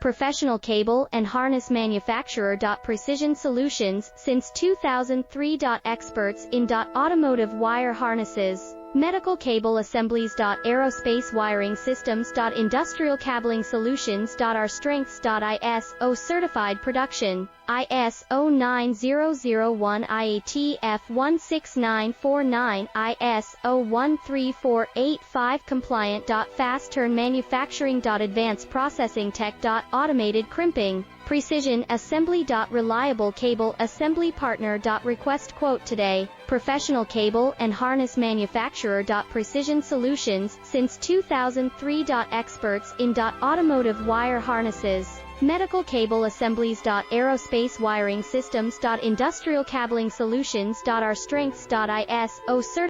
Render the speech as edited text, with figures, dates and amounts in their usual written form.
Professional cable and harness manufacturer. Precision Solutions since 2003. Experts in automotive wire harnesses, medical cable assemblies. Aerospace wiring systems. Industrial cabling solutions. Our strengths. ISO certified production, ISO 9001, IATF 16949, ISO 13485 compliant. Fast turn manufacturing. Advanced processing tech. Automated crimping, precision assembly. Reliable cable assembly partner. Request quote today. Professional cable and harness manufacturer. Precision Solutions since 2003. Experts in automotive wire harnesses, medical cable assemblies. Aerospace wiring systems. Industrial cabling solutions. Our strengths. ISO certified